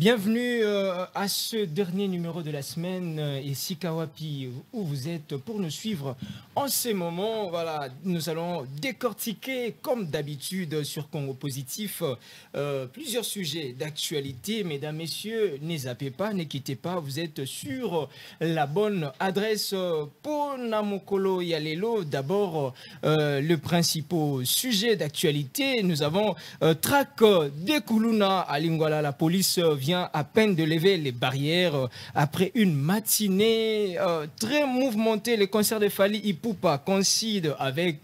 Bienvenue à ce dernier numéro de la semaine ici Kawapi où vous êtes pour nous suivre en ces moments. Voilà, nous allons décortiquer comme d'habitude sur Congo Positif plusieurs sujets d'actualité. Mesdames, messieurs, ne zappez pas, ne quittez pas, vous êtes sur la bonne adresse pour Namokolo Yalelo. D'abord, le principal sujet d'actualité, nous avons traque de Kuluna à Lingwala. La police vient à peine de lever les barrières après une matinée très mouvementée. Le concert de Fally Ipupa coïncide avec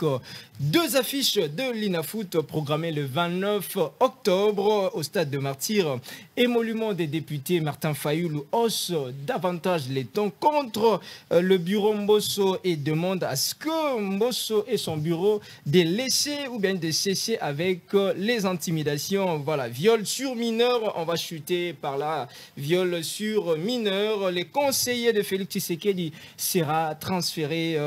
deux affiches de l'INAFOOT programmées le 29 octobre au stade de Martyrs. Émolument des députés, Martin Fayoulou hausse davantage les tons contre le bureau Mbosso et demande à ce que Mbosso et son bureau de laisser ou bien de cesser avec les intimidations. Voilà, viol sur mineur, on va chuter par là, viol sur mineur. Les conseillers de Félix Tshisekedi sera transféré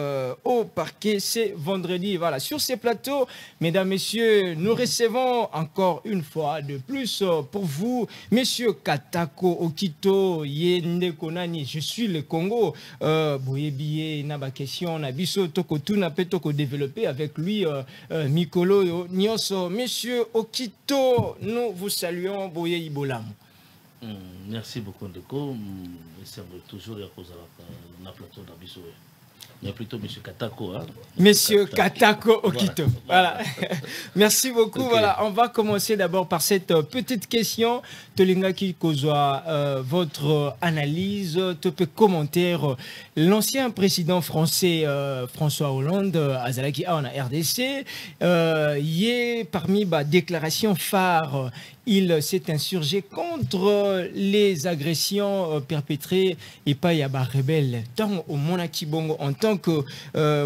au parquet ce vendredi. Voilà, sur ces plateaux, mesdames, messieurs, nous recevons encore une fois de plus pour vous, monsieur Katako Okito Yende Konani, je suis le Congo. Boyebiye, Naba question, Nabiso Toko Tuna Petoko développé avec lui, Mikolo Nyoso. Monsieur Okito, nous vous saluons, Boye Ibolam. Merci beaucoup, Ndeko. C'est toujours à cause de la plateau d'Abiso. Mais plutôt M. Katako. Hein? Monsieur Katako Okito. Voilà. Merci beaucoup. Okay. Voilà. On va commencer d'abord par cette petite question. Tolingaki Kozwa, votre analyse, votre commentaire. L'ancien président français François Hollande, Azalaki en RDC, y est parmi les déclarations phares. Il s'est insurgé contre les agressions perpétrées et pas Yaba rebelle. Tant au Monaki Bongo, en tant que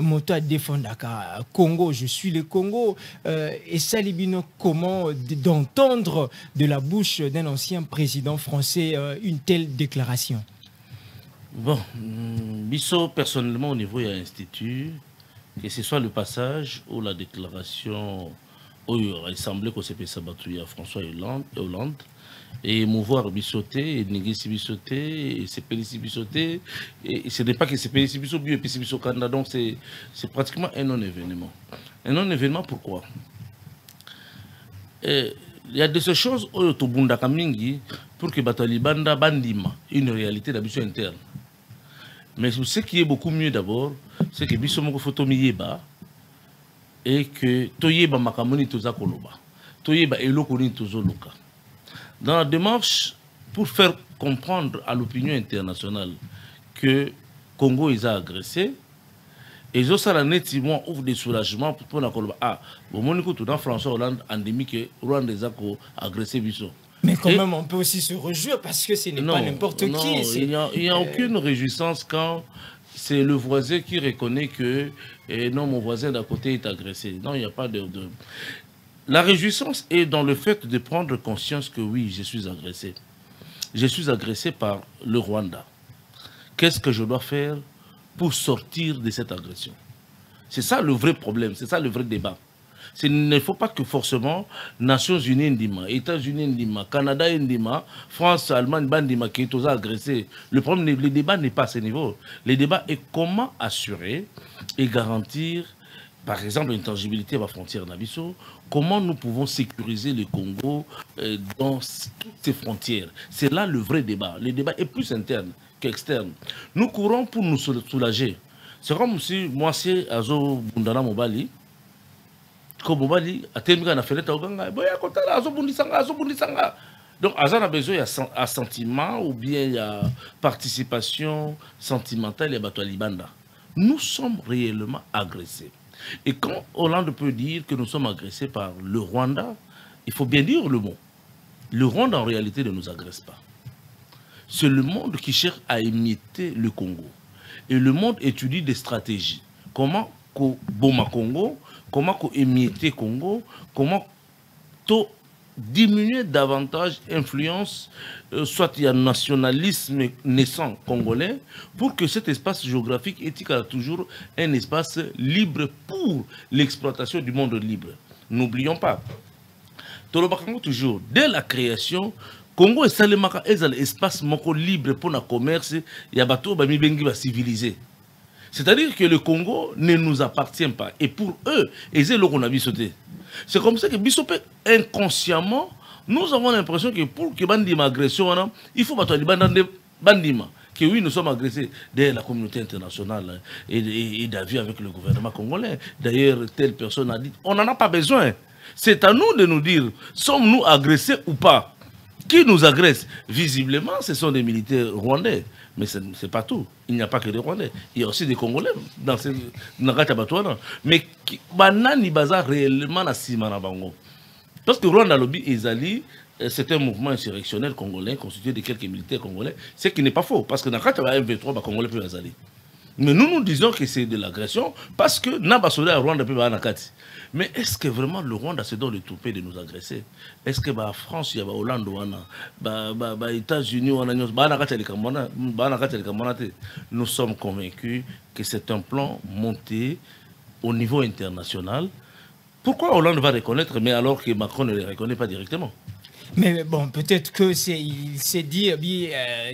Mota défendaka Congo, je suis le Congo. Et Salibino, comment d'entendre de la bouche d'un ancien président français une telle déclaration? Bon, Bisso, personnellement, au niveau de l'Institut, que ce soit le passage ou la déclaration. Il semblait que c'était Sabatouya François Hollande et mouvoir bissoté, et négissi bissoté, et c'est pélissi bissoté, et ce n'est pas que c'est pélissi bissoté, et puis c'est bissoté Canada, donc c'est pratiquement un non-événement. Un non-événement, pourquoi? Il y a de ces choses où Tobunda Kamingi pour que Batalibanda Bandima, une réalité d'habitude interne. Mais ce qui est beaucoup mieux d'abord, c'est que Bissomoko Fotomiyeba, et que Toyeba Makamoni Toza Koloba, Toyeba Elokoni Tozoloka. Dans la démarche, pour faire comprendre à l'opinion internationale que Congo ils a agressé, et ça la nettement ouvre des soulagements pour la Koloba. Ah, bon, mon écoute, dans François Hollande, endémique, Rwanda a agressé Bisso. Mais quand même, on peut aussi se réjouir parce que ce n'est pas n'importe qui. Il n'y a aucune réjouissance quand c'est le voisin qui reconnaît que non, mon voisin d'à côté est agressé. Non, il n'y a pas de... La réjouissance est dans le fait de prendre conscience que oui, je suis agressé. Je suis agressé par le Rwanda. Qu'est-ce que je dois faire pour sortir de cette agression? C'est ça le vrai problème, c'est ça le vrai débat. Il ne faut pas que forcément Nations Unies Ndima, États-Unis Ndima, Canada Ndima, France, Allemagne Bandima qui est aux agressés. Le problème, le débat n'est pas à ce niveau. Le débat est comment assurer et garantir, par exemple, l'intangibilité à la frontière d'Abisso, comment nous pouvons sécuriser le Congo dans toutes ces frontières. C'est là le vrai débat. Le débat est plus interne qu'externe. Nous courons pour nous soulager. C'est comme si moi, c'est Azo Bundana Mobali, comme Mobali, a terminé la fenêtre, donc, Azan a besoin de sentiment ou bien il y a participation sentimentale et Batoualibanda. Nous sommes réellement agressés. Et quand Hollande peut dire que nous sommes agressés par le Rwanda, il faut bien dire le mot. Le Rwanda, en réalité, ne nous agresse pas. C'est le monde qui cherche à imiter le Congo. Et le monde étudie des stratégies. Comment Boma Congo, comment imiter Congo, comment diminuer davantage l'influence, soit il y a un nationalisme naissant congolais, pour que cet espace géographique éthique a toujours un espace libre pour l'exploitation du monde libre. N'oublions pas, Tolobakango toujours, dès la création, Congo est salemaka ezal espace moko libre pour le commerce, il y a bateau ba mi bengi ba civilisé. C'est-à-dire que le Congo ne nous appartient pas. Et pour eux, ils ont a sauté. C'est comme ça que Bissopé, inconsciemment, nous avons l'impression que pour que bandima agression, il faut battre les bandima. Que oui, nous sommes agressés derrière la communauté internationale et d'avis avec le gouvernement congolais. D'ailleurs, telle personne a dit, on n'en a pas besoin. C'est à nous de nous dire, sommes-nous agressés ou pas? Qui nous agresse? Visiblement, ce sont des militaires rwandais. Mais ce n'est pas tout. Il n'y a pas que des Rwandais. Il y a aussi des Congolais dans ces Nagatabatoana. Mais banani baza réellement na simana bango. Parce que Rwanda Lobby Ezali, c'est un mouvement insurrectionnel congolais constitué de quelques militaires congolais. Ce qui n'est pas faux. Parce que dans le M23, les Congolais peuvent Ezali. Mais nous disons que c'est de l'agression parce que Nabasoda Rwanda peut Nakati. Mais est-ce que vraiment le Rwanda se donne le toupet de nous agresser? Est-ce que la France, il y a Hollande, les États-Unis, nous sommes convaincus que c'est un plan monté au niveau international. Pourquoi Hollande va reconnaître, mais alors que Macron ne les reconnaît pas directement? Mais bon, peut-être que il s'est dit,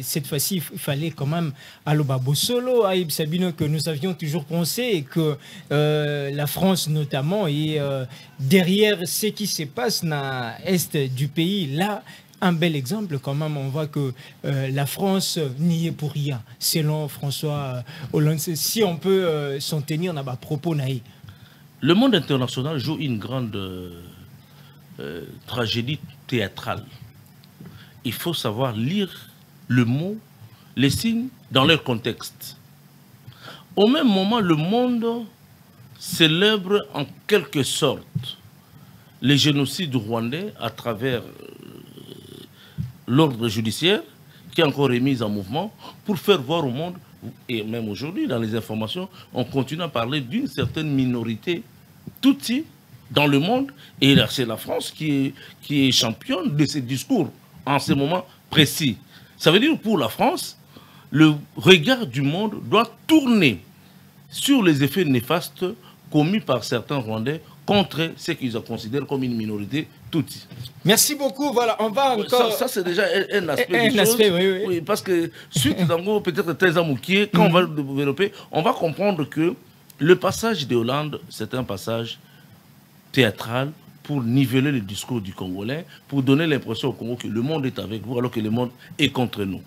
cette fois-ci, il fallait quand même à Solo, à Ibn Sabino, que nous avions toujours pensé et que la France notamment est derrière ce qui se passe dans l'est du pays. Là, un bel exemple quand même, on voit que la France n'y est pour rien, selon François Hollande. Si on peut s'en tenir dans ma propos, naï. Le monde international joue une grande tragédie théâtrale. Il faut savoir lire le mot, les signes dans leur contexte. Au même moment, le monde célèbre en quelque sorte les génocides rwandais à travers l'ordre judiciaire qui est encore remis en mouvement pour faire voir au monde, et même aujourd'hui dans les informations, on continue à parler d'une certaine minorité Tutsi dans le monde, et c'est la France qui est championne de ces discours en ce moment précis. Ça veut dire pour la France, le regard du monde doit tourner sur les effets néfastes commis par certains Rwandais contre ce qu'ils considèrent comme une minorité Tutsi. Merci beaucoup. Voilà, on va encore... Ça c'est déjà un aspect des choses. Oui, parce que suite d'Ango, peut-être très amouquier, quand on va le développer, on va comprendre que le passage de Hollande, c'est un passage théâtral pour niveler le discours du Congolais, pour donner l'impression au Congo que le monde est avec vous alors que le monde est contre nous.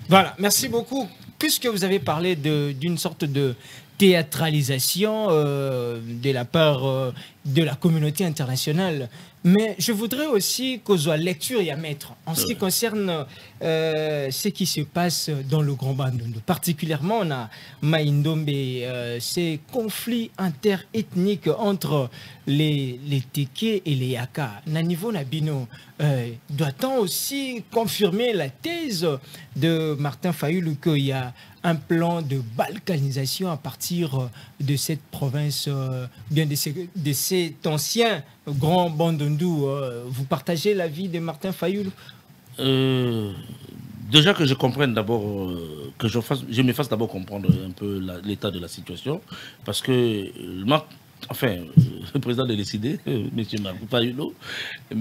Voilà, merci beaucoup. Puisque vous avez parlé d'une sorte de théâtralisation de la part de la communauté internationale, mais je voudrais aussi qu'on soit lecture et à mettre en ce qui concerne ce qui se passe dans le Grand Bandundu. Particulièrement, on a Maïndombe, ces conflits interethniques entre les Téké et les Yaka. Na niveau Nabino, doit-on aussi confirmer la thèse de Martin Fayulu qu'il y a un plan de balkanisation à partir de cette province, bien de cet ancien grand Bandundu? Vous partagez l'avis de Martin Fayulu? Déjà que je comprenne d'abord, que je me fasse d'abord comprendre un peu l'état de la situation, parce que le président de l'ECD, M. Martin Fayulu,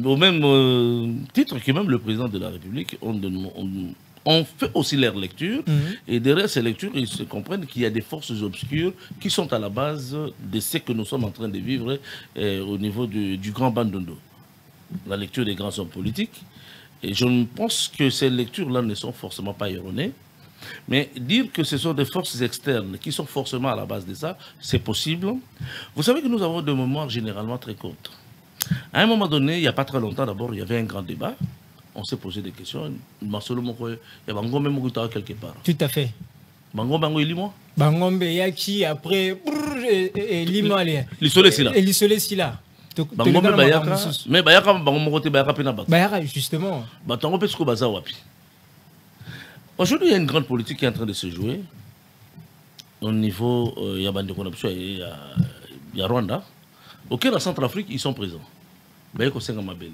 au même titre que même le président de la République, on fait aussi leur lecture, et derrière ces lectures, ils se comprennent qu'il y a des forces obscures qui sont à la base de ce que nous sommes en train de vivre au niveau du Grand Bandundu. La lecture des grands hommes politiques. Et je pense que ces lectures-là ne sont forcément pas erronées. Mais dire que ce sont des forces externes qui sont forcément à la base de ça, c'est possible. Vous savez que nous avons des mémoires généralement très courtes. À un moment donné, il n'y a pas très longtemps d'abord, il y avait un grand débat. On s'est posé des questions. Il y a Bango même quelque part. Tout à fait. Bango et Limo. Bango Yaki après Limo. L'isolé Sila. Et l'isolé Sila. Bango Bayaka. Mais Bayaka, Bango Bayaka Penaba. Bayaka, justement. Batango Pesco Bazawapi. Aujourd'hui, il y a une grande politique qui est en train de se jouer. Au niveau, il y a Bande Konapso et il y a Rwanda. Ok, dans Centrafrique, ils sont présents. Bayako Senga Mabele.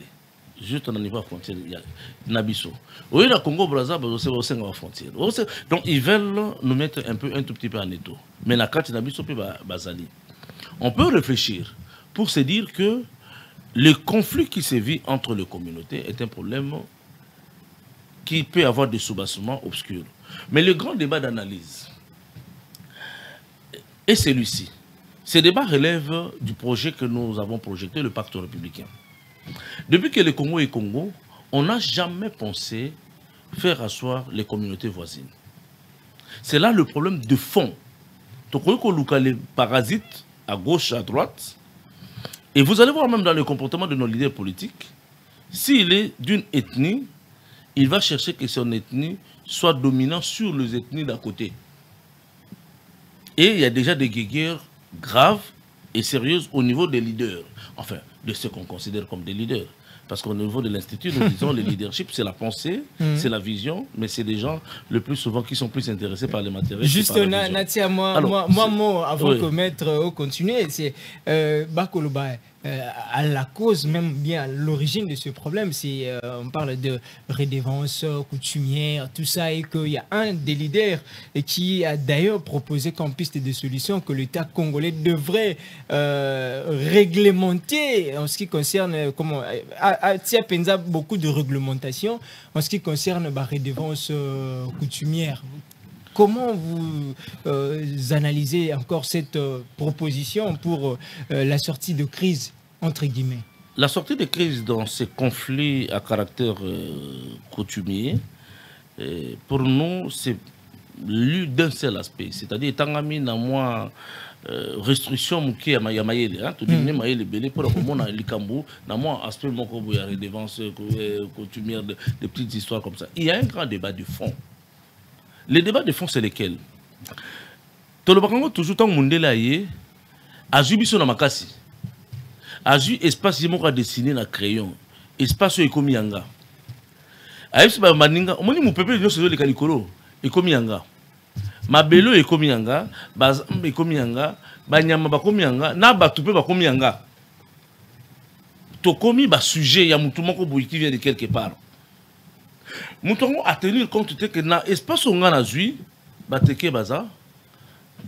Juste au niveau de la frontière, il y a Nabiso. Au niveau du Congo, Brazza, c'est au sein de la frontière. Donc, ils veulent nous mettre un tout petit peu en étau. Mais la carte Nabiso peut Bazali. On peut réfléchir pour se dire que le conflit qui se vit entre les communautés est un problème qui peut avoir des soubassements obscurs. Mais le grand débat d'analyse est celui-ci. Ce débat relève du projet que nous avons projeté, le pacte républicain. Depuis que le Congo est Congo, on n'a jamais pensé faire asseoir les communautés voisines. C'est là le problème de fond. Les parasites à gauche, à droite. Et vous allez voir même dans le comportement de nos leaders politiques, s'il est d'une ethnie, il va chercher que son ethnie soit dominante sur les ethnies d'à côté. Et il y a déjà des guerres graves et sérieuses au niveau des leaders. Enfin, de ceux qu'on considère comme des leaders. Parce qu'au niveau de l'Institut, nous disons le leadership, c'est la pensée, c'est la vision, mais c'est des gens, le plus souvent, qui sont plus intéressés par les matériels. Juste, Natia, moi, avant que maître continue, c'est Bakoloba. À la cause, même bien à l'origine de ce problème, c'est on parle de redevance coutumière, tout ça, et qu'il y a un des leaders qui a d'ailleurs proposé comme piste de solution que l'État congolais devrait réglementer en ce qui concerne, comment, Penza, beaucoup de réglementation en ce qui concerne la redevance coutumière. Comment vous analysez encore cette proposition pour la sortie de crise, entre guillemets? La sortie de crise dans ces conflits à caractère coutumier, pour nous, c'est lu d'un seul aspect. C'est-à-dire, Tangami n'a moins restriction qui a Mayele, tout le monde Mayele belé pour le Likambu, n'a moins aspect mon redevance coutumière, de petites histoires comme ça. Il y a un grand débat de fond. Les débats de fond, c'est lesquels? Tolobakango toujours tant Mundela yé, a jubiso na makasi. A ju espace yemo ka dessiner na crayon. Espace ekomi yanga. A yebisi ba maninga, omoni mu pepe nyo sezo le kalikolo, ekomi yanga. Mabelo ekomi yanga, bazambe ekomi yanga, banyama bakomi yanga, na batupe bakomi yanga. Tokomi ba sujet ya mutu moko boyi qui vient de quelque part. Nous devons tenir compte que dans l'espace où on a zui, bateke baza,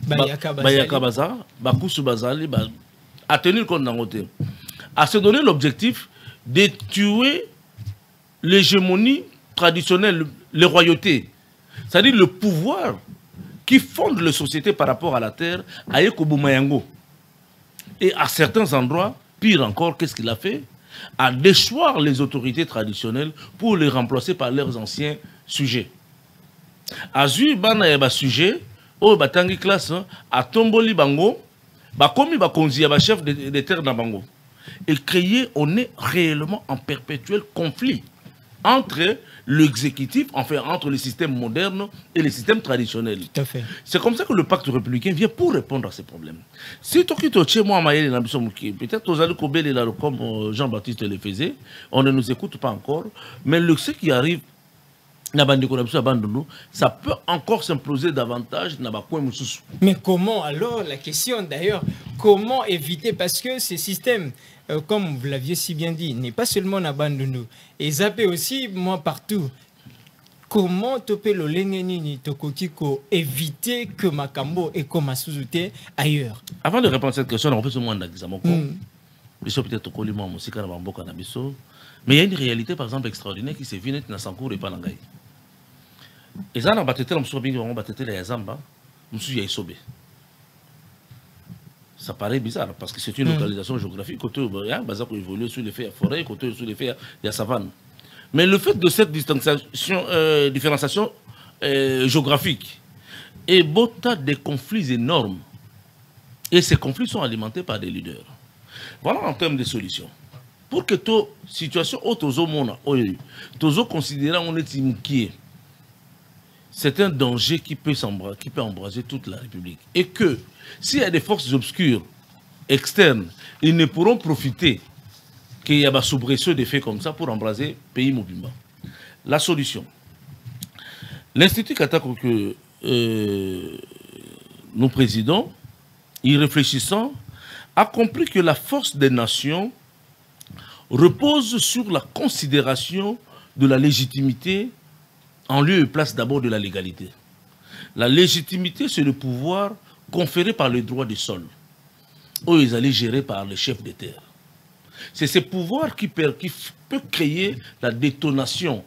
bayaka baza, bakusu bazali, à tenir compte d'un côté, à se donner l'objectif de tuer l'hégémonie traditionnelle, les royautés, c'est-à-dire le pouvoir qui fonde les sociétés par rapport à la terre, à Ekobumayango. Et à certains endroits, pire encore, qu'est-ce qu'il a fait? À déchoir les autorités traditionnelles pour les remplacer par leurs anciens sujets. Azui bana ya sujet au batangi classe à tomboli bango ba komi ba konzi ya ba chef de terre na bango. Et créer, on est réellement en perpétuel conflit entre l'exécutif, enfin entre le système moderne et le système traditionnel. Tout à fait. C'est comme ça que le pacte républicain vient pour répondre à ces problèmes. Si tu as chez moi, peut-être aux allez comme Jean-Baptiste le faisait, on ne nous écoute pas encore, mais ce qui arrive, ça peut encore s'imploser davantage. Mais comment alors, la question d'ailleurs, comment éviter, parce que ces systèmes, comme vous l'aviez si bien dit, n'est pas seulement abandonné, et zappé aussi, moi, partout. Comment topé le lengenini tokokiko éviter que Makambo et comme Suzute ailleurs? Avant de répondre à cette question, on peut se demander peut-être mais il y a une réalité, par exemple, extraordinaire qui s'est vue dans Sankour et Palangaï. Et ça, on a battu la Yazamba, ça paraît bizarre parce que c'est une localisation géographique. Côté Bazako évolue sur les faits forêt, côté sur les faits il y a savane. Mais le fait de cette différenciation géographique est bota des conflits énormes. Et ces conflits sont alimentés par des leaders. Voilà en termes de solutions. Pour que toute situation considérant on est inquiet, c'est un danger qui peut embraser toute la République. Et que s'il y a des forces obscures externes, ils ne pourront profiter qu'il y a des soubresauts de faits comme ça pour embraser le pays Mobimba. La solution. L'Institut Katako que nous présidons, y réfléchissant, a compris que la force des nations repose sur la considération de la légitimité en lieu et place d'abord de la légalité. La légitimité, c'est le pouvoir conféré par le droit du sol, où ils allaient gérer par les chefs des terres. C'est ce pouvoir qui peut créer la détonation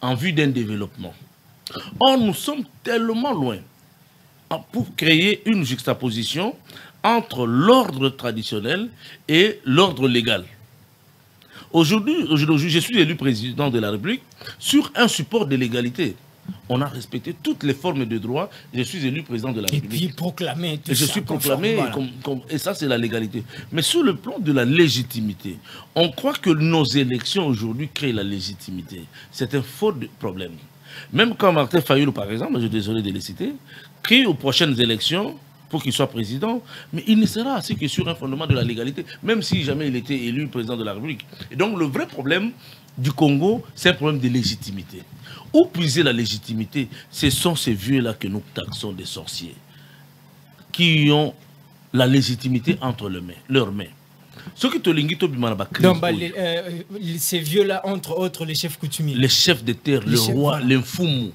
en vue d'un développement. Or, nous sommes tellement loin pour créer une juxtaposition entre l'ordre traditionnel et l'ordre légal. Aujourd'hui, je suis élu président de la République sur un support de l'égalité. On a respecté toutes les formes de droit. Je suis élu président de la République. Et puis proclamé. Et je suis proclamé, et ça c'est la légalité. Mais sur le plan de la légitimité, on croit que nos élections aujourd'hui créent la légitimité. C'est un faux problème. Même quand Martin Fayulu, par exemple, je suis désolé de le citer, crie aux prochaines élections pour qu'il soit président, mais il ne sera assez que sur un fondement de la légalité, même si jamais il était élu président de la République. Et donc le vrai problème du Congo, c'est un problème de légitimité. Où puiser la légitimité? Ce sont ces vieux-là que nous taxons des sorciers, qui ont la légitimité entre leurs mains. Ce qui ces vieux-là, entre autres, les chefs coutumiers. Les chefs de terre, le roi, l'infoumu.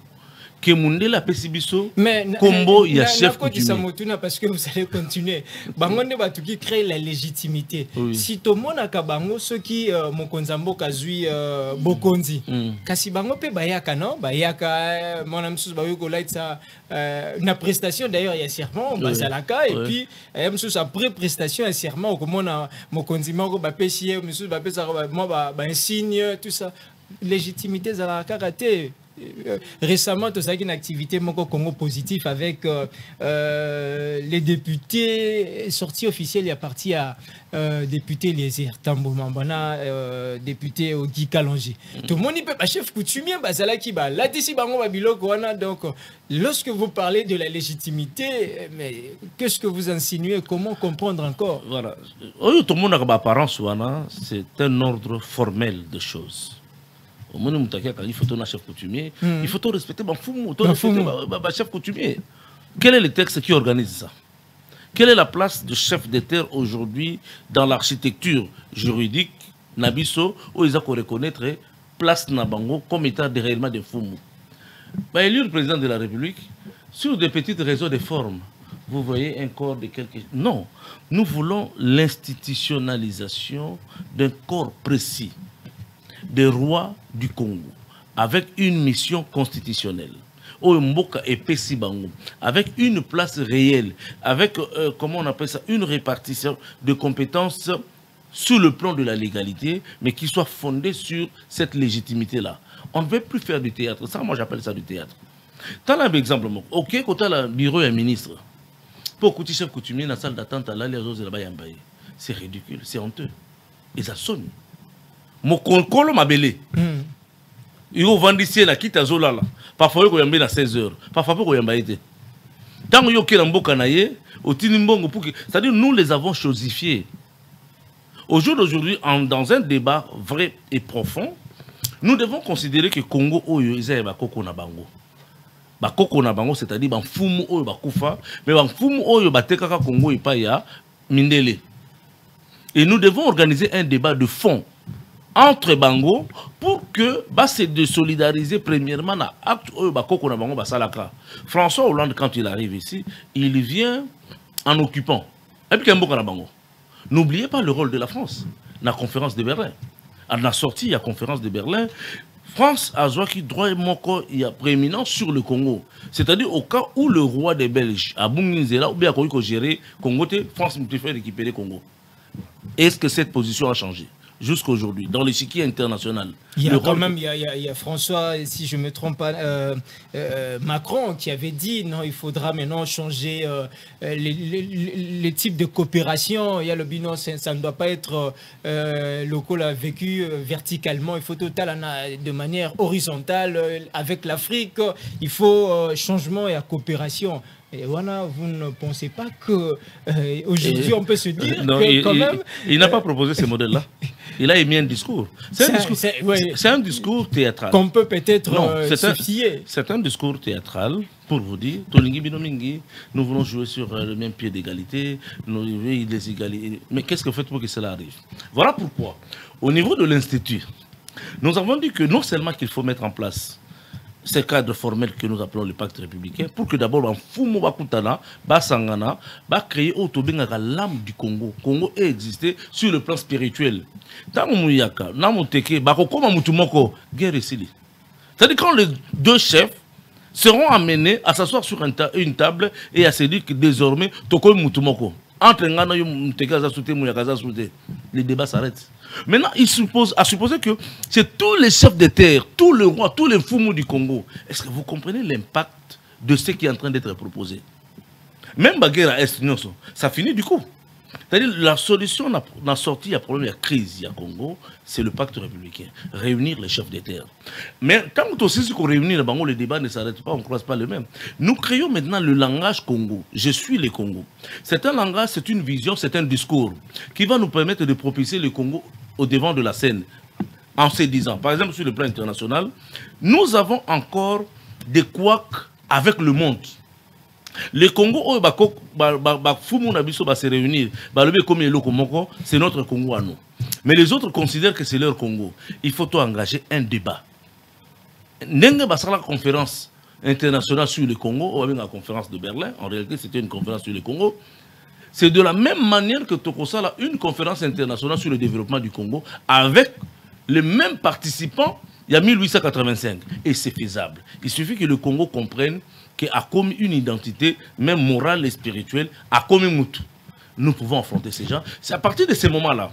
Que Mundela Pesibiso, mais Combo, il y a chef coutumier. Parce que vous allez continuer. Bangonde Batu qui crée la légitimité. Si tout le monde a kabango, ceux qui Mokonzambo Kazui Bokonzi. Kasi bango pe bayaka non, bayaka mon ami sous bayoko light ça na prestation d'ailleurs il y a serment bazalaka et puis sous après prestation et serment comme on a Mokonzi Moko ba pesier, monsieur ba pesa moi ba insigne tout ça. Légitimité za karaté. Récemment, tu as une activité Moko Congo positif avec les députés sortis officiels. Il y a parti à député Lézir Tambo Mambana, député Ogi Kalonji. Tout le monde y peut pas chef coutumier, Bazala Kiba. Là, d'ici, Bango Babilo Kwana. Donc, lorsque vous parlez de la légitimité, mais qu'est-ce que vous insinuez? Comment comprendre encore? Voilà. Tout le monde a apparence, c'est un ordre formel de choses. Au moment où il faut un chef coutumier, il faut respecter le chef coutumier. Quel est le texte qui organise ça? Quelle est la place de chef de terre aujourd'hui dans l'architecture juridique Nabiso où ils ont reconnaître place Nabango comme état de réellement de Fumu? Élu le président de la République sur des petites réseaux de formes. Vous voyez un corps de quelque chose. Non, nous voulons l'institutionnalisation d'un corps précis des rois du Congo, avec une mission constitutionnelle, avec une place réelle, avec, comment on appelle ça, une répartition de compétences sur le plan de la légalité, mais qui soit fondée sur cette légitimité-là. On ne veut plus faire du théâtre. Ça, moi, j'appelle ça du théâtre. Tu as un exemple. Ok, quand tu as le bureau et un ministre, pour écouter chef coutumier dans la salle d'attente, c'est ridicule, c'est honteux. Et ça sonne. Mokonkolo mabele. Il faut vendre ici la quitte à Zolala. Parfois, il y a 16h. Parfois, il y a été. Tant que il y a c'est-à-dire nous les avons chosifiés. Au jour d'aujourd'hui, dans un débat vrai et profond, nous devons considérer que Congo est Bakoko Nabango. Bakoko Nabango, c'est-à-dire Banfumu Oyo Bakufa, mais Banfumu Oyo Batekaka Congo et Paya Mindele. Et nous devons organiser un débat de fond entre Bango pour que c'est de solidariser premièrement l'acte Bakoko Nabango Basalaka. François Hollande, quand il arrive ici, il vient en occupant. Et puis n'oubliez pas le rôle de la France dans la conférence de Berlin. À la sortie, il y a la conférence de Berlin. France a qui droit il y a prééminence sur le Congo. C'est-à-dire au cas où le roi des Belges a Bunginzela ou bien a géré Congo, France préfère récupérer Congo. Est-ce que cette position a changé jusqu'à aujourd'hui, dans l'échiquier international? Il y a quand même, il y a François, si je ne me trompe pas, Macron qui avait dit non, il faudra maintenant changer les types de coopération. Il y a le bilan, ça ne doit pas être local vécu verticalement, il faut total de manière horizontale avec l'Afrique. Il faut changement et coopération. Et voilà, vous ne pensez pas qu'aujourd'hui on peut se dire non, que quand même... Il n'a pas proposé ce modèle-là. Il a émis un discours. C'est un discours théâtral. Qu'on peut peut-être substituer. C'est un discours théâtral pour vous dire, nous voulons jouer sur le même pied d'égalité, les égalités. Mais qu'est-ce que vous faites pour que cela arrive? Voilà pourquoi, au niveau de l'Institut, nous avons dit que non seulement qu'il faut mettre en place ce cadre formel que nous appelons le pacte républicain, pour que d'abord, Fumu Bakutana, Basangana, créer l'âme du Congo. Congo ait existé sur le plan spirituel. Dans Mouyaka, Namoteke, Bakokoma Mutumoko, guerre ici. C'est-à-dire quand les deux chefs seront amenés à s'asseoir sur une table et à se dire que désormais, Toko Moutoumoko, entre Ngana et Mutekaza Souté, Mouyakaza Souté, les débats s'arrêtent. Maintenant, il suppose, à supposer que c'est tous les chefs de terre, tous les rois, tous les foumous du Congo. Est-ce que vous comprenez l'impact de ce qui est en train d'être proposé? Même Baguera à Est, ça finit du coup. C'est-à-dire la solution dans sortie, il y a problème, il y a crise, il y a Congo, c'est le pacte républicain. Réunir les chefs d'État. Mais tant que aussi qu'on réunit le Bango, les débats ne s'arrêtent pas, on ne croise pas le même. Nous créons maintenant le langage Congo. Je suis le Congo. C'est un langage, c'est une vision, c'est un discours qui va nous permettre de propulser le Congo au devant de la scène. En se disant, par exemple sur le plan international, nous avons encore des couacs avec le monde. Le Congo, se réunir, c'est notre Congo à nous. Mais les autres considèrent que c'est leur Congo. Il faut engager un débat. La conférence internationale sur le Congo, ou la conférence de Berlin, en réalité c'était une conférence sur le Congo. C'est de la même manière que Tokosala, une conférence internationale sur le développement du Congo, avec les mêmes participants, il y a 1885. Et c'est faisable. Il suffit que le Congo comprenne qu'il a comme une identité, même morale et spirituelle, a comme un moutou. Nous pouvons affronter ces gens. C'est à partir de ces moments-là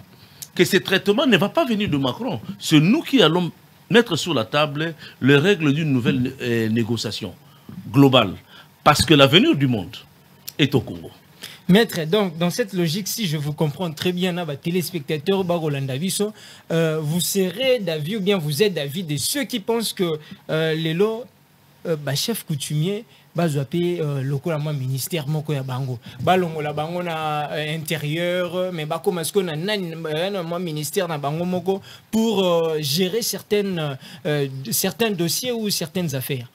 que ce traitement ne va pas venir de Macron. C'est nous qui allons mettre sur la table les règles d'une nouvelle négociation globale. Parce que l'avenir du monde est au Congo. Maître, donc dans cette logique, si je vous comprends très bien, téléspectateurs, vous serez d'avis ou bien vous êtes d'avis de ceux qui pensent que les lots, chef coutumier, bazoapé local ministère moko ya bango balongo la bango na intérieur mais comme est-ce qu'on a un ministère na bango moko pour gérer certains dossiers ou certaines affaires.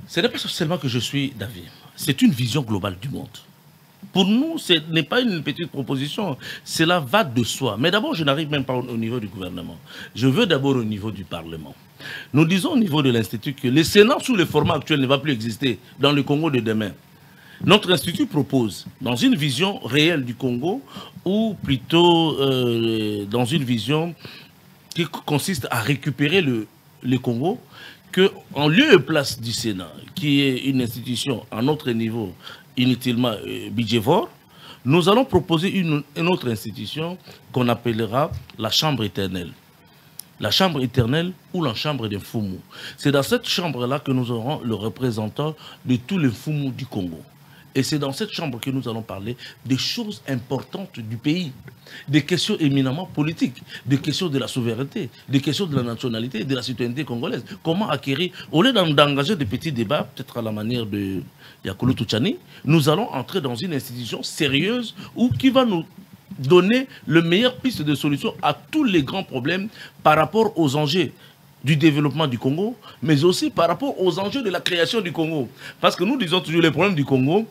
Ce n'est pas seulement que je suis d'avis, c'est une vision globale du monde. Pour nous, ce n'est pas une petite proposition, cela va de soi. Mais d'abord, je n'arrive même pas au niveau du gouvernement. Je veux d'abord au niveau du Parlement. Nous disons au niveau de l'Institut que le Sénat, sous le format actuel, ne va plus exister dans le Congo de demain. Notre Institut propose, dans une vision réelle du Congo, ou plutôt dans une vision qui consiste à récupérer le Congo, qu'en lieu et place du Sénat, qui est une institution à notre niveau, inutilement budgévore, nous allons proposer une autre institution qu'on appellera la Chambre éternelle. La Chambre éternelle ou la Chambre des Foumous. C'est dans cette chambre-là que nous aurons le représentant de tous les Foumous du Congo. Et c'est dans cette chambre que nous allons parler des choses importantes du pays, des questions éminemment politiques, des questions de la souveraineté, des questions de la nationalité, de la citoyenneté congolaise. Comment acquérir, au lieu d'engager des petits débats, peut-être à la manière de Yakolo Touchani, nous allons entrer dans une institution sérieuse qui va nous donner le meilleur piste de solution à tous les grands problèmes par rapport aux enjeux du développement du Congo, mais aussi par rapport aux enjeux de la création du Congo. Parce que nous disons toujours que les problèmes du Congo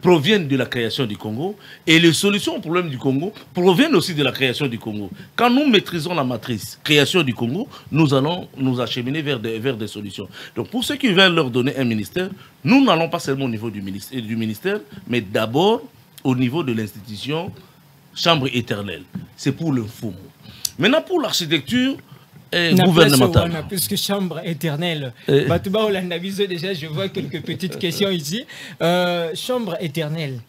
proviennent de la création du Congo et les solutions aux problèmes du Congo proviennent aussi de la création du Congo. Quand nous maîtrisons la matrice création du Congo, nous allons nous acheminer vers des solutions. Donc pour ceux qui veulent leur donner un ministère, nous n'allons pas seulement au niveau du ministère, mais d'abord au niveau de l'institution Chambre éternelle. C'est pour le FOMO. Maintenant pour l'architecture gouvernementale. Puisque chambre éternelle. Déjà, je vois quelques petites questions ici. Chambre éternelle.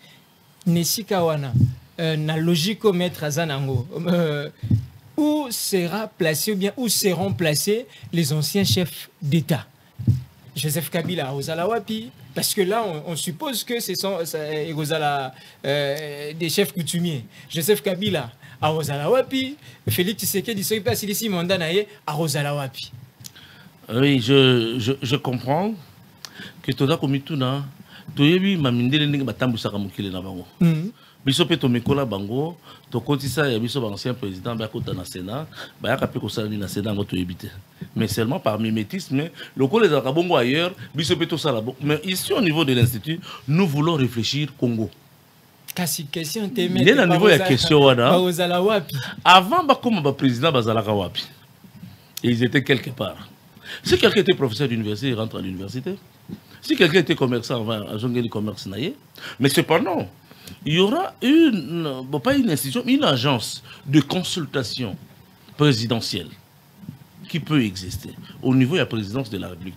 Nesikawana. Na logique au maître Azanango. Où sera placé ou bien où seront placés les anciens chefs d'État? Joseph Kabila aux Alawapi. Parce que là, on suppose que ce sont des chefs coutumiers. Joseph Kabila à Rosalawapi, Félix Tshisekedi dit pas si Mandanaye à Rosalawapi. Oui, je comprends que tout ça comme tout na, tout yebi mamindele ndenge batambu saka mukile na bango. Biso pe to mekola bango, to kotisa ya biso ancien président ba kota na Sénat, ba ya kapé ko sala na Sénat ngo to yebite. Mais seulement par mimétisme, le col les akabongo ailleurs, biso pe to sala bon. Mais ici au niveau de l'institut, nous voulons réfléchir Congo. Question il est au niveau de la question avant comme président bazalaka wapi. Ils étaient quelque part. Si quelqu'un était professeur d'université, il rentre à l'université. Si quelqu'un était commerçant, il va à Jongeli commerce naïe. Mais cependant, il y aura pas une institution, une agence de consultation présidentielle qui peut exister. Au niveau de la présidence de la République,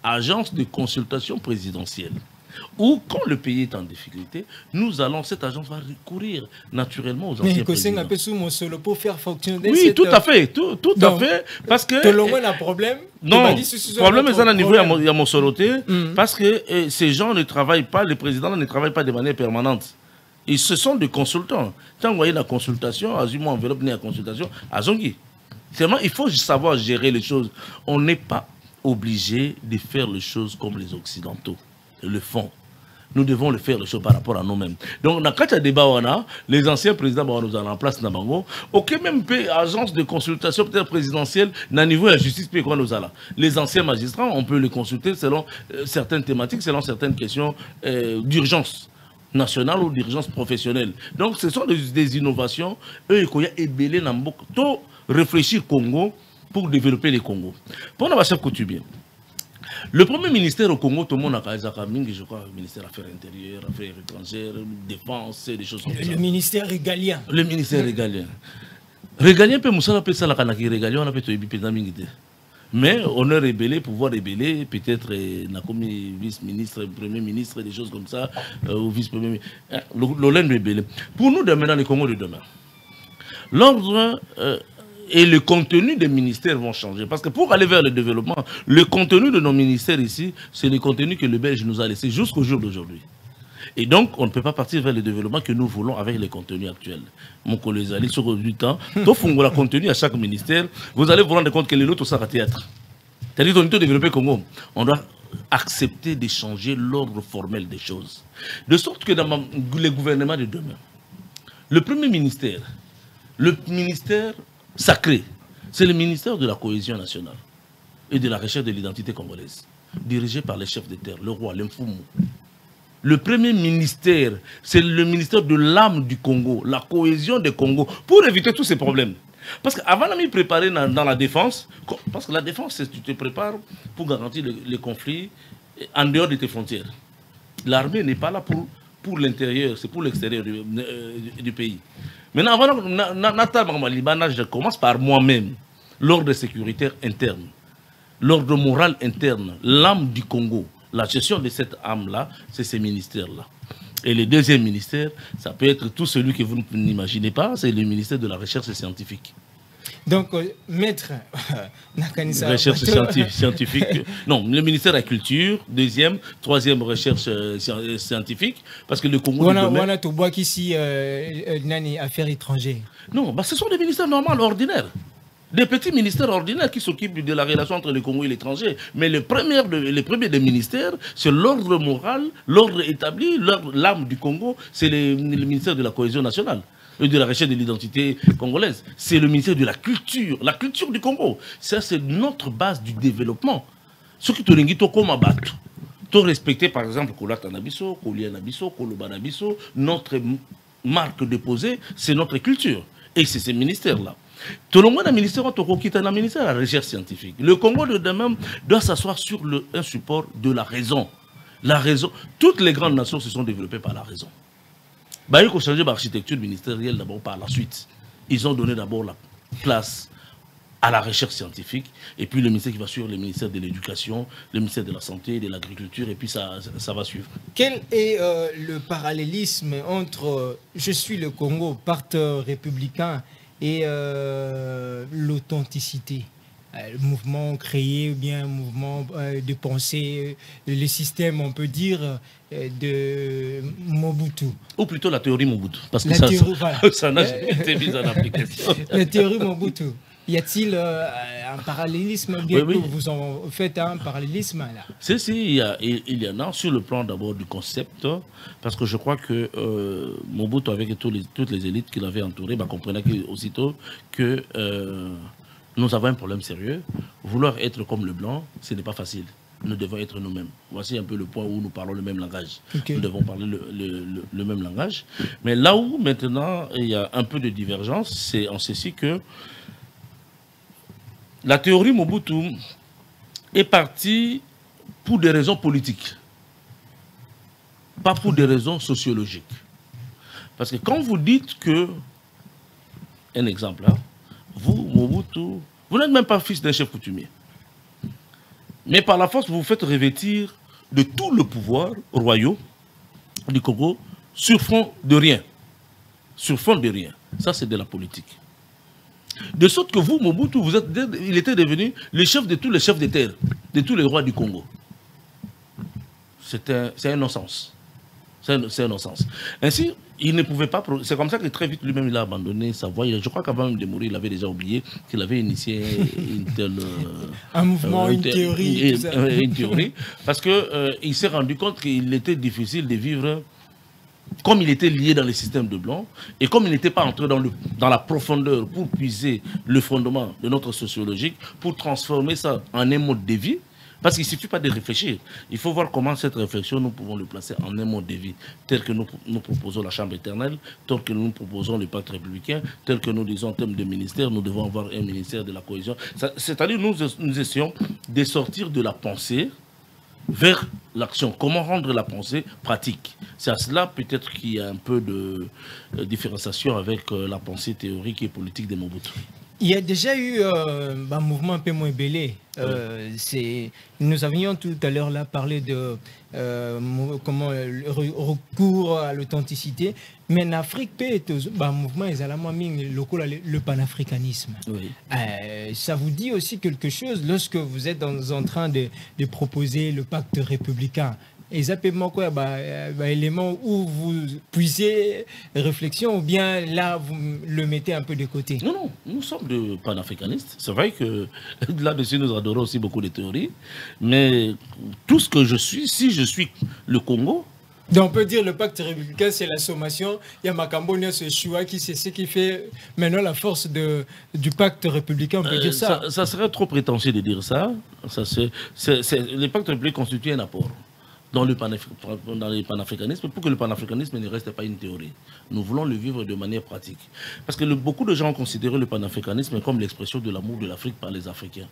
agence de consultation présidentielle. Ou quand le pays est en difficulté, cette agence va recourir naturellement aux anciens présidents. Pour faire fonctionner oui, tout à fait, tout à fait, parce que... problème. Non, le problème est à niveau de mon soloté, parce que ces gens ne travaillent pas, les présidents ne travaillent pas de manière permanente. Et ce sont des consultants. Quand vous voyez la consultation, Azuma enveloppe la consultation, à Zongi. Seulement, il faut savoir gérer les choses. On n'est pas obligé de faire les choses comme les Occidentaux le font. Nous devons le faire les choses par rapport à nous-mêmes. Donc, dans le débat, les anciens présidents nous en place dans Bango. Ok, même agence de consultation peut-être présidentielle, dans le niveau de la justice, les anciens magistrats, on peut les consulter selon certaines thématiques, selon certaines questions d'urgence nationale ou d'urgence professionnelle. Donc, ce sont des innovations. Eux, ils ont réfléchir Congo pour développer les Congo. Pour notre chef coutumier, le premier ministère au Congo, tout le monde a je crois, le ministère des Affaires intérieures, Affaires étrangères, Défense, des choses comme ça. Le ministère régalien. Le ministère régalien. Régalien peut nous appeler ça la Kanaki régalien, on appelle ça mais on est rébellé, pouvoir rébeller, peut-être comme vice-ministre, premier ministre, des choses comme ça, ou vice-premier ministre. L'Olène rébellé. Pour nous, demain, dans le Congo de demain, l'ordre et le contenu des ministères vont changer. Parce que pour aller vers le développement, le contenu de nos ministères ici, c'est le contenu que le Belge nous a laissé jusqu'au jour d'aujourd'hui. Et donc, on ne peut pas partir vers le développement que nous voulons avec les contenus actuels. Mon collègue Ali, sur du temps, tout le contenu à chaque ministère, vous allez vous rendre compte que les autres sont à théâtre. C'est-à-dire qu'on doit développer Congo. On doit accepter d'échanger l'ordre formel des choses. De sorte que dans les gouvernements de demain, le premier ministère, le ministère sacré, c'est le ministère de la cohésion nationale et de la recherche de l'identité congolaise, dirigé par les chefs d'État, le roi, l'Infoumou. Le premier ministère, c'est le ministère de l'âme du Congo, la cohésion du Congo, pour éviter tous ces problèmes. Parce qu'avant de me préparer dans la défense, parce que la défense, tu te prépares pour garantir les conflits en dehors de tes frontières. L'armée n'est pas là pour l'intérieur, c'est pour l'extérieur du pays. Maintenant, avant, je commence par moi-même, l'ordre sécuritaire interne, l'ordre moral interne, l'âme du Congo. La gestion de cette âme-là, c'est ces ministères-là. Et le deuxième ministère, ça peut être tout celui que vous n'imaginez pas, c'est le ministère de la recherche scientifique. Donc, maître, recherche scientifique. Non, le ministère de la Culture, deuxième, troisième recherche scientifique, parce que le Congo... On a tout bois ici, affaires étrangères. Non, ce sont des ministères normaux, ordinaires. Des petits ministères ordinaires qui s'occupent de la relation entre le Congo et l'étranger. Mais le premier des ministères, c'est l'ordre moral, l'ordre établi, l'âme du Congo, c'est le ministère de la cohésion nationale et de la recherche de l'identité congolaise. C'est le ministère de la culture du Congo. Ça, c'est notre base du développement. Ce qui te ringi, to comme abattu. To respecter, par exemple, Kolata Nabiso, Kolia Nabiso, Koloba Nabiso, notre marque déposée, c'est notre culture. Et c'est ces ministères-là. Tout le monde a un ministère de la recherche scientifique. Le Congo de demain doit s'asseoir sur un support de la raison. La raison. Toutes les grandes nations se sont développées par la raison. Il faut changer l'architecture ministérielle d'abord par la suite. Ils ont donné d'abord la place à la recherche scientifique, et puis le ministère qui va suivre, le ministère de l'Éducation, le ministère de la Santé, de l'Agriculture, et puis ça va suivre. Quel est le parallélisme entre je suis le Congo, parti républicain, et l'authenticité, le mouvement créé, ou bien un mouvement de pensée, le système, on peut dire, de Mobutu. Ou plutôt la théorie Mobutu, parce que ça n'a jamais été mis en application. La théorie Mobutu. Y a-t-il un parallélisme, bien que vous en faites un parallélisme là? Si, il y en a sur le plan d'abord du concept, parce que je crois que Mobutu, avec toutes les élites qu'il avait entourées, comprenait aussitôt que nous avons un problème sérieux. Vouloir être comme le blanc, ce n'est pas facile. Nous devons être nous-mêmes. Voici un peu le point où nous parlons le même langage. Okay. Nous devons parler le même langage. Mais là où maintenant il y a un peu de divergence, c'est en ceci que la théorie Mobutu est partie pour des raisons politiques, pas pour des raisons sociologiques. Parce que quand vous dites que, un exemple, vous, Mobutu, Vous n'êtes même pas fils d'un chef coutumier. Mais par la force, vous vous faites revêtir de tout le pouvoir royal du Congo sur fond de rien. Sur fond de rien. Ça, c'est de la politique. De sorte que vous, Mobutu, il était devenu le chef de tous les chefs de terre, de tous les rois du Congo. C'est un non-sens. C'est un non-sens. Ainsi, il ne pouvait pas... C'est comme ça que très vite, lui-même, il a abandonné sa voie. Je crois qu'avant même de mourir, il avait déjà oublié qu'il avait initié une telle... un mouvement, une théorie. Une théorie. Parce qu'il s'est rendu compte qu'il était difficile de vivre comme il était lié dans le système de Blanc, et comme il n'était pas entré dans la profondeur pour puiser le fondement de notre sociologique, pour transformer ça en un mode de vie. Parce qu'il ne suffit pas de réfléchir. Il faut voir comment cette réflexion, nous pouvons le placer en un mode de vie, tel que nous proposons la Chambre éternelle, tel que nous proposons le pacte républicain, tel que nous disons en termes de ministère, nous devons avoir un ministère de la cohésion. C'est-à-dire nous essayons de sortir de la pensée vers l'action. Comment rendre la pensée pratique? C'est à cela peut-être qu'il y a un peu de différenciation avec la pensée théorique et politique de Mobutu. Il y a déjà eu un mouvement un peu moins belé. Nous avions tout à l'heure là parlé de comment le recours à l'authenticité. Mais en Afrique, un mouvement le panafricanisme. Oui. Ça vous dit aussi quelque chose lorsque vous êtes en train de proposer le pacte républicain? Exactement quoi, élément où vous puisez réflexion ou bien là vous le mettez un peu de côté? Non, non, nous sommes de panafricanistes. C'est vrai que là-dessus nous adorons aussi beaucoup de théories, mais tout ce que je suis, si je suis le Congo. Donc on peut dire le pacte républicain c'est la sommation. Il y a Makambonia, ce choix qui c'est ce qui fait maintenant la force du pacte républicain, on peut dire ça. Ça serait trop prétentieux de dire ça. Le pacte républicain constitue un apport dans le panafricanisme, pour que le panafricanisme ne reste pas une théorie. Nous voulons le vivre de manière pratique. Parce que beaucoup de gens ont considéré le panafricanisme comme l'expression de l'amour de l'Afrique par les Africains.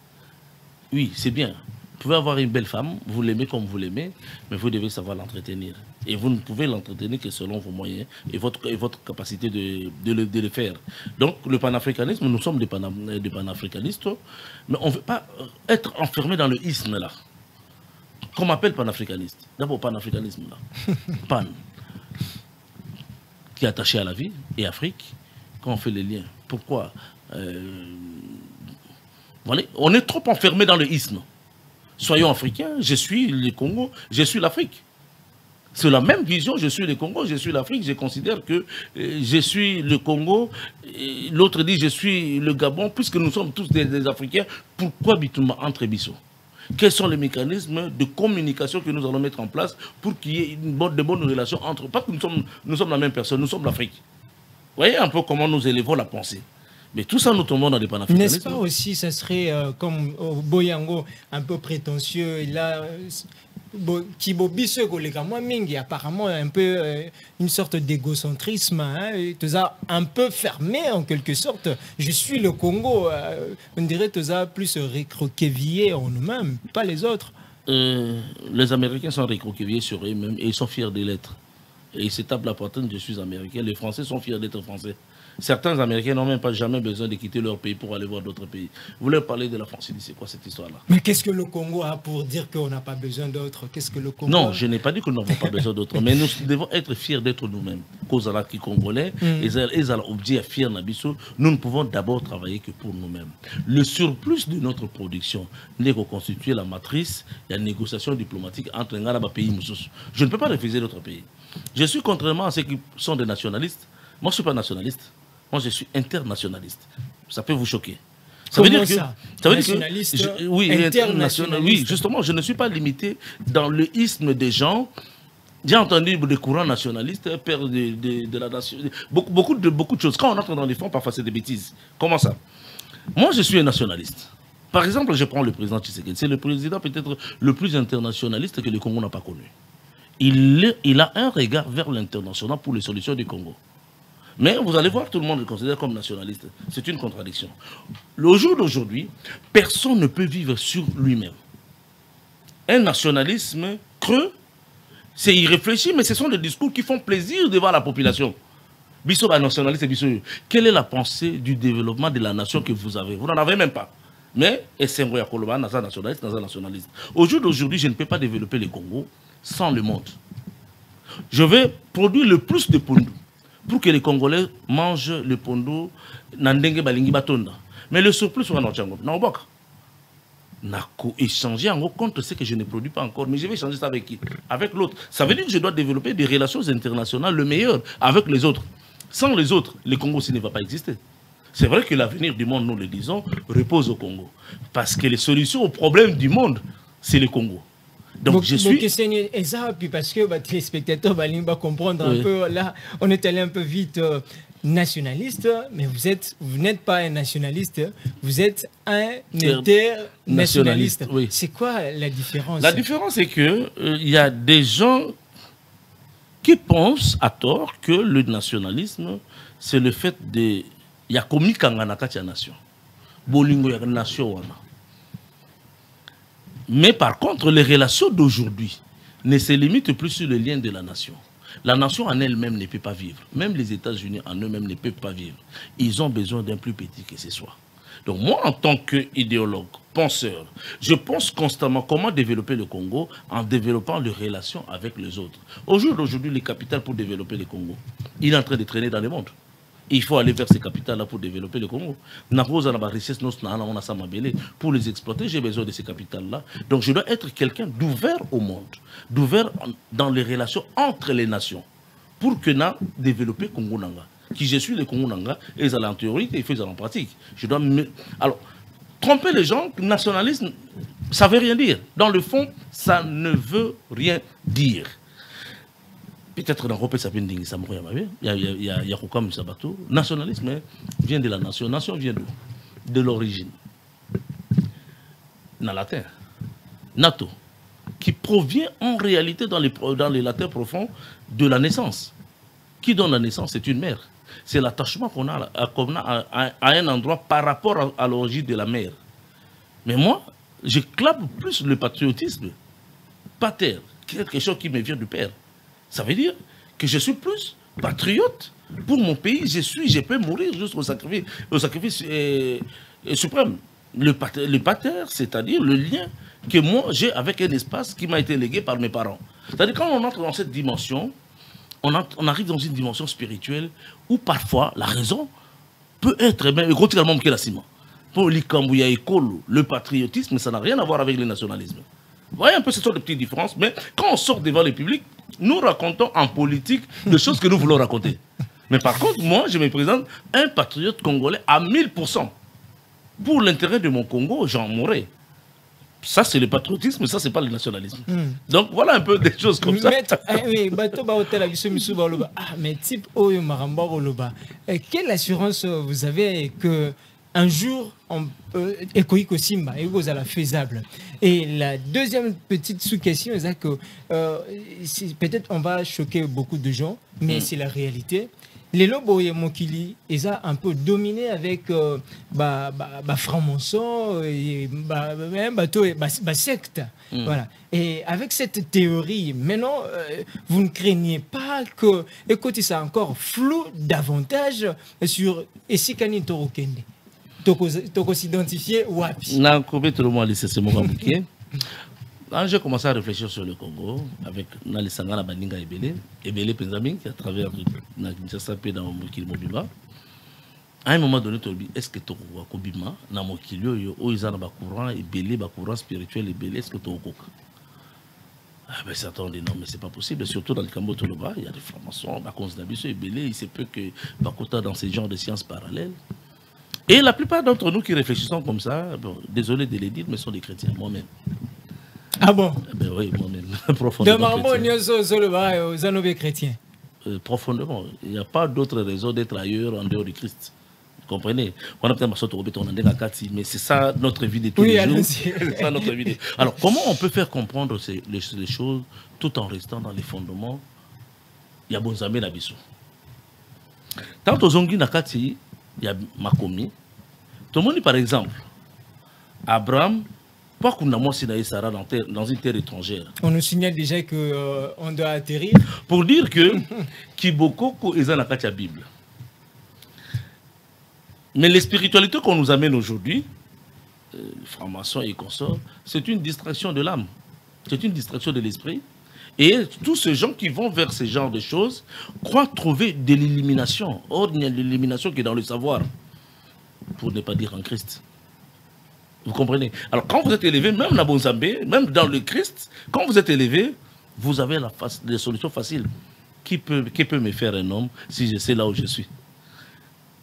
Oui, c'est bien. Vous pouvez avoir une belle femme, vous l'aimez comme vous l'aimez, mais vous devez savoir l'entretenir. Et vous ne pouvez l'entretenir que selon vos moyens et votre capacité de le faire. Donc, le panafricanisme, nous sommes des panafricanistes, mais on ne veut pas être enfermé dans le isme là. Qu'on m'appelle panafricaniste. D'abord, panafricanisme, là. Pan, qui est attaché à la vie, et Afrique, quand on fait les liens. Pourquoi voilà, on est trop enfermé dans le isme. Soyons africains, je suis le Congo, je suis l'Afrique. C'est la même vision, je suis le Congo, je suis l'Afrique. Je considère que je suis le Congo, l'autre dit je suis le Gabon, puisque nous sommes tous des Africains. Pourquoi habituellement entre Bissau? Quels sont les mécanismes de communication que nous allons mettre en place pour qu'il y ait de bonnes relations entre... Pas que nous sommes la même personne, nous sommes l'Afrique. Vous voyez un peu comment nous élevons la pensée. Mais tout ça, nous tombons dans des panafricanismes. N'est-ce pas aussi, ça serait comme Boyango, un peu prétentieux, il a... apparemment un peu une sorte d'égocentrisme, un peu fermé en quelque sorte. Je suis le Congo, on dirait plus recroquevillé en nous-mêmes, pas les autres. Les Américains sont recroquevillés sur eux-mêmes et ils sont fiers de l'être. Et ils se tapent la poitrine, je suis américain. Les Français sont fiers d'être français. Certains Américains n'ont même pas jamais besoin de quitter leur pays pour aller voir d'autres pays. Vous leur parlez de la France, c'est quoi cette histoire-là? Mais qu'est-ce que le Congo a pour dire qu'on n'a pas besoin d'autres? Qu'est-ce que le Congo Non, je n'ai pas dit que nous n'avons pas besoin d'autres, mais nous devons être fiers d'être nous-mêmes. Cause à la qui congolais, et à l'objet fier Nabiso, nous ne pouvons d'abord travailler que pour nous-mêmes. Le surplus de notre production n'est reconstitué la matrice et la négociation diplomatique entre un pays et je ne peux pas refuser d'autres pays. Je suis contrairement à ceux qui sont des nationalistes. Moi, je ne suis pas nationaliste. Moi, je suis internationaliste. Ça peut vous choquer. Ça veut dire que oui, oui, justement, je ne suis pas limité dans le isme des gens. J'ai entendu des courants nationalistes, père de la nation, beaucoup de choses. Quand on entre dans les fonds, parfois c'est des bêtises. Comment ça? Moi, je suis un nationaliste. Par exemple, je prends le président Tshisekedi. C'est le président peut-être le plus internationaliste que le Congo n'a pas connu. Il a un regard vers l'international pour les solutions du Congo. Mais vous allez voir, tout le monde le considère comme nationaliste. C'est une contradiction. Au jour d'aujourd'hui, personne ne peut vivre sur lui-même. Un nationalisme creux, c'est irréfléchi, mais ce sont des discours qui font plaisir devant la population. Bissot, nationaliste, Bissot, quelle est la pensée du développement de la nation que vous avez? Vous n'en avez même pas. Mais Essengo Yakoloba, Naza nationaliste, Naza nationaliste. Au jour d'aujourd'hui, je ne peux pas développer le Congo sans le monde. Je vais produire le plus de pondu pour que les Congolais mangent le pondu Nandenge Balingi Batonda. Mais le surplus sera dans Tchango. Naobok. Nako échanger en gros contre ce que je ne produis pas encore. Mais je vais échanger ça avec qui? Avec l'autre. Ça veut dire que je dois développer des relations internationales le meilleur avec les autres. Sans les autres, le Congo aussi ne va pas exister. C'est vrai que l'avenir du monde, nous le disons, repose au Congo. Parce que les solutions aux problèmes du monde, c'est le Congo. Donc je suis... Parce que les téléspectateurs vont comprendre un peu, là, on est allé un peu vite nationaliste, mais vous n'êtes pas un nationaliste, vous êtes un internationaliste. Oui. C'est quoi la différence? La différence, c'est que y a des gens qui pensent à tort que le nationalisme, c'est le fait de... Il y a comme Kanganaka nation. Bolingo ya nation wana. Mais par contre, les relations d'aujourd'hui ne se limitent plus sur le lien de la nation. La nation en elle-même ne peut pas vivre. Même les États-Unis en eux-mêmes ne peuvent pas vivre. Ils ont besoin d'un plus petit que ce soit. Donc moi, en tant qu'idéologue, penseur, je pense constamment comment développer le Congo en développant les relations avec les autres. Au jour d'aujourd'hui, les capitales pour développer le Congo, il est en train de traîner dans le monde. Il faut aller vers ces capitales-là pour développer le Congo. Pour les exploiter, j'ai besoin de ces capitales-là. Donc je dois être quelqu'un d'ouvert au monde, d'ouvert dans les relations entre les nations, pour que nous développer Congo Nanga. Qui je suis le Congo Nanga, et ils en théorie et ils en pratique. Je dois Alors, tromper les gens, nationalisme, ça ne veut rien dire. Dans le fond, ça ne veut rien dire. Peut-être dans l'Europe, ça peut dire que il y a comme ça bateau. Nationalisme vient de la nation. Nation vient d'où? De l'origine. Dans la terre. NATO. Qui provient en réalité dans les latins profonds de la naissance. Qui donne la naissance? C'est une mère. C'est l'attachement qu'on a à un endroit par rapport à l'origine de la mère. Mais moi, je clame plus le patriotisme. Pater, quelque chose qui me vient du père. Ça veut dire que je suis plus patriote pour mon pays. Je peux mourir jusqu'au sacrifice suprême. Le pater, c'est-à-dire le lien que moi j'ai avec un espace qui m'a été légué par mes parents. C'est-à-dire quand on entre dans cette dimension, on arrive dans une dimension spirituelle où parfois la raison peut être même également que la ciment. Pour l'Ikambouya et Kolo, le patriotisme, ça n'a rien à voir avec le nationalisme. Vous voyez un peu ce sont des petites différences, mais quand on sort devant le public, nous racontons en politique des choses que nous voulons raconter. Mais par contre, moi, je me présente un patriote congolais à 1000%. Pour l'intérêt de mon Congo, j'en mourrai. Ça, c'est le patriotisme, ça, c'est pas le nationalisme. Donc, voilà un peu des choses comme ça. Mais type Oyo Maramba Oloba, quelle assurance vous avez que un jour, Ekoiko Simba, et vous allez faisable. Et la deuxième petite sous-question, c'est que peut-être on va choquer beaucoup de gens, mais c'est la réalité. Les lobos et Mokili, ils ont un peu dominé avec franc-maçon et secte. Voilà. Et avec cette théorie, maintenant, vous ne craignez pas que, écoutez, ça encore flou davantage sur Esikani Torokende. Toko s'identifier wapi. Quand j'ai commencé à réfléchir sur le Congo, avec Nalisanga Baninga Ebele Penzami, qui à travers Kinshasa et dans Mokili Mobima, à un moment donné, est-ce que Toko Kobima, dans Mokili, ils ont un courant Ebele, un courant spirituel Ebele, est-ce que Toko ah ben c'est attendez, non, mais c'est pas possible. Surtout dans le Cambo Toloba, il y a des francs-maçons, Ebele, il se peut que Bakota dans ces genres de sciences parallèles. Et la plupart d'entre nous qui réfléchissons comme ça, bon, désolé de les dire, mais sont des chrétiens, moi-même. Ah bon? Ben oui, moi-même, profondément chrétien. Profondément. Il n'y a pas d'autre raison d'être ailleurs en dehors du Christ. Vous comprenez? On a peut-être mais c'est ça notre vie de tous les jours. C'est ça notre vie. Alors, comment on peut faire comprendre les choses tout en restant dans les fondements? Il y a Bonzamé Nabiso. Tant aux Zongi Nakati, il y a Makomi. Tout le monde, par exemple, Abraham, pas qu'on a mentionné Sarah dans une terre étrangère. On nous signale déjà qu'on doit atterrir. Pour dire que Kiboko est dans la Bible. Mais les spiritualités qu'on nous amène aujourd'hui, francs-maçons et consorts, c'est une distraction de l'âme, c'est une distraction de l'esprit. Et tous ces gens qui vont vers ce genre de choses croient trouver de l'illumination. Or, il y a l'illumination qui est dans le savoir, pour ne pas dire en Christ. Vous comprenez? Alors, quand vous êtes élevé, même dans Bonzambé, même dans le Christ, quand vous êtes élevé, vous avez les solutions faciles. Qui peut me faire un homme si je sais là où je suis?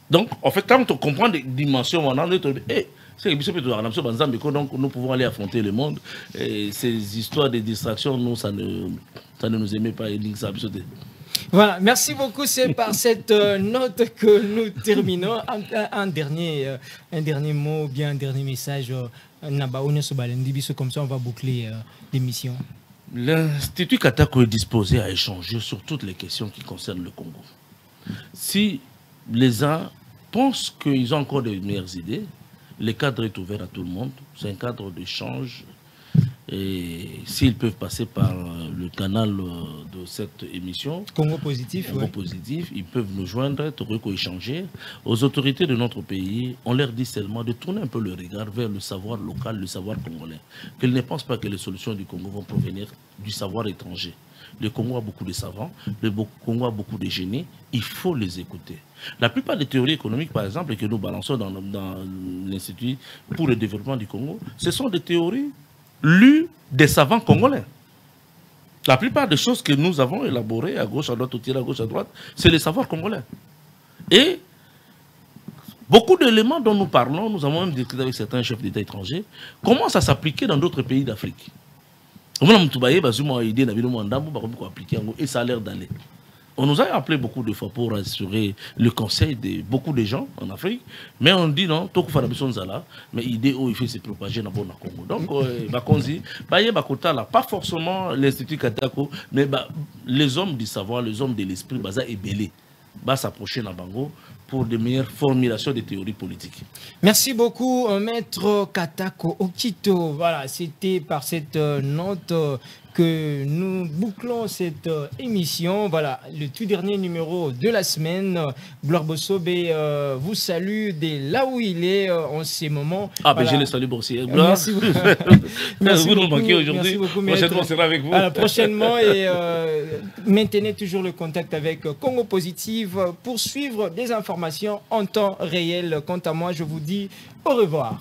Donc, en fait, quand on comprend des dimensions, on dit, donc nous pouvons aller affronter le monde. Et ces histoires de distraction, nous, ça ne nous aimait pas. Voilà, merci beaucoup. C'est par cette note que nous terminons. Un dernier mot, bien un dernier message. Comme ça, on va boucler l'émission. L'Institut Katako est disposé à échanger sur toutes les questions qui concernent le Congo. Si les uns pensent qu'ils ont encore de meilleures idées, le cadre est ouvert à tout le monde. C'est un cadre d'échange. Et s'ils peuvent passer par le canal de cette émission, Congo Positif, ils peuvent nous joindre, échanger. Aux autorités de notre pays, on leur dit seulement de tourner un peu le regard vers le savoir local, le savoir congolais. Qu'ils ne pensent pas que les solutions du Congo vont provenir du savoir étranger. Le Congo a beaucoup de savants, le Congo a beaucoup de génies, il faut les écouter. La plupart des théories économiques, par exemple, que nous balançons dans l'Institut pour le développement du Congo, ce sont des théories lues des savants congolais. La plupart des choses que nous avons élaborées à gauche, à droite, ou tirées à gauche, à droite, c'est les savoirs congolais. Et beaucoup d'éléments dont nous parlons, nous avons même discuté avec certains chefs d'État étrangers, commencent à s'appliquer dans d'autres pays d'Afrique. Et ça a l'air d'aller. On nous a appelé beaucoup de fois pour assurer le conseil de beaucoup de gens en Afrique, mais on dit non, mais l'idée où il fait se propager dans le Congo. Donc, pas forcément l'Institut Katako, mais les hommes du savoir, les hommes de l'esprit, et belé, s'approcher dans Bango pour de meilleures formulations des théories politiques. Merci beaucoup, Maître Katako Okito. Voilà, c'était par cette note que nous bouclons cette émission. Voilà, le tout dernier numéro de la semaine. Gloire Bossobé vous salue dès là où il est en ces moments. Ah, voilà. Ben je le salue aussi. Merci beaucoup. Merci beaucoup. Vous nous manquez aujourd'hui. Prochainement, on sera avec vous. Prochainement, et maintenez toujours le contact avec Congo Positive pour suivre des informations en temps réel. Quant à moi, je vous dis au revoir.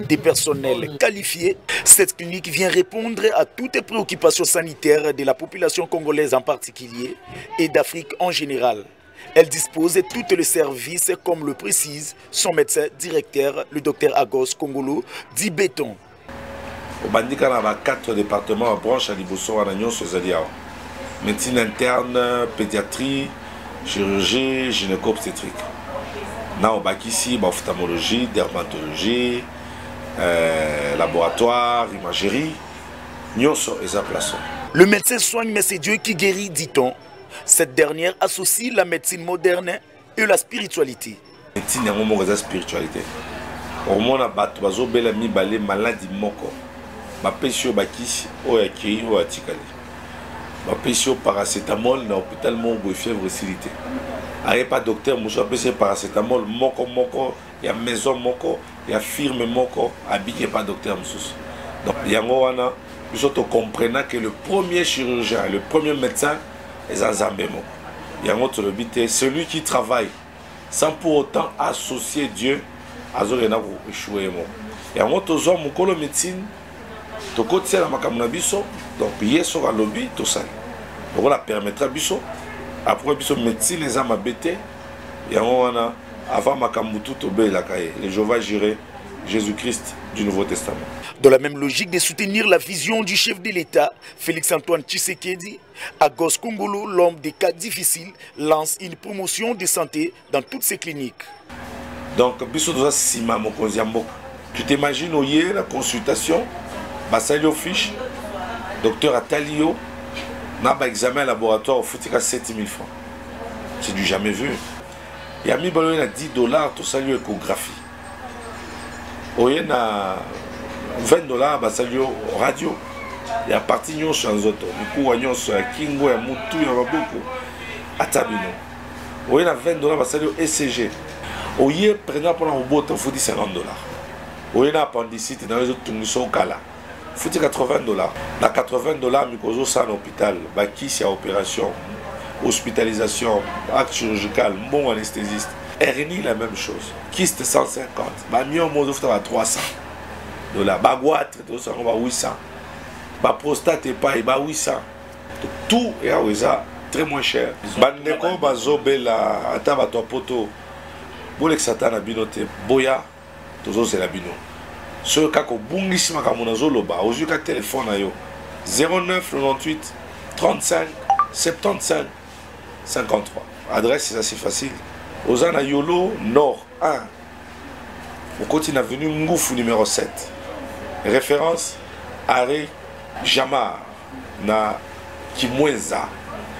Des personnels qualifiés, cette clinique vient répondre à toutes les préoccupations sanitaires de la population congolaise en particulier et d'Afrique en général. Elle dispose de tous les services comme le précise son médecin directeur, le docteur Agos Kongolo, dit Béton. Au bandika na 4 départements à branche à Liboso à Nagnon Sozalia. Médecine interne, pédiatrie, chirurgie, gynéco-obstétrique. Na au bac ici, ophtalmologie, dermatologie, laboratoire, imagerie, nyonso et sa place. Le médecin soigne, mais c'est Dieu qui guérit, dit-on. Cette dernière associe la médecine moderne et la spiritualité. Médecine est la spiritualité. Au moins, on a bela mibale maladie moko. Ma pesio bakisi o ya kiri o atikali. Ma pesio paracétamol na hôpital mongo fièvre silité. Aye pas docteur muso apese paracétamol moko ya maison moko ya firme moko habillé pas docteur muso. Donc yango wana biso to comprendre que le premier chirurgien, le premier médecin est un zambemo. Yango to le bité celui qui travaille sans pour autant associer Dieu à zorena ko échouer mo. Yango to zo mukolo médecine to kotia la makamuna biso donc yeso ka lobby to sali. Donc on la permettra biso après biso médecine les âmes abété yango wana avant makambutu to be la kaye les Jéhovah Jireh Jésus-Christ du Nouveau Testament. Dans la même logique de soutenir la vision du chef de l'État, Félix-Antoine Tshisekedi, Agos Kongolo, l'homme des cas difficiles, lance une promotion de santé dans toutes ses cliniques. Donc, tu t'imagines au hier la consultation, Basalio Fiche, docteur Atalio, n'a pas examen laboratoire au foutika 7000 francs. C'est du jamais vu. Il y a mis $10, tout ça, échographie. Au y a $20, Basalio radio. Il y a parti sur un autre. Du coup, il y a Kingo, il y a Moutou, il y a beaucoup. atabino. Vous avez 20 $, parce que ECG. Vous avez prenant pour un robot, il faut 50 $. Vous avez un appendicite dans les autres tungiso kala. Il faut 80 $. Dans 80 $, mikozo ça en hôpital. Qui c'est opération, hospitalisation, acte chirurgical, bon anesthésiste. RNI la même chose. Kyste 150. Mion mot à 300 $. Baguatre, 800. Prostate pas 800. Tout est à très moins cher. Bandeko bazobela ata bato poto. Bolek satana binote boya tozo c'est la bino. Ce kako bungisi makamona zoloba ozuka téléphone ayo 09 98 35 75 53. Adresse c'est assez facile. Ozana Yolo Nord 1. Au continent avenue Ngoufou numéro 7. Référence Arrêt Jamar na Kimweza.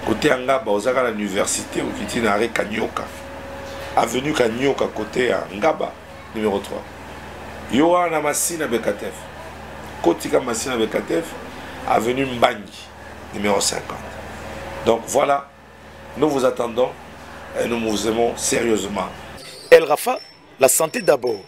Côté Angaba, Ozaka à l'université, au Kiti na Arrêt Kanyoka. Avenue Kanyoka, côté Ngaba, numéro 3. Yoa na Massina Bekatef. Kotika Massina Bekatef, avenue Mbangi, numéro 50. Donc voilà, nous vous attendons et nous vous aimons sérieusement. El Rafa, la santé d'abord.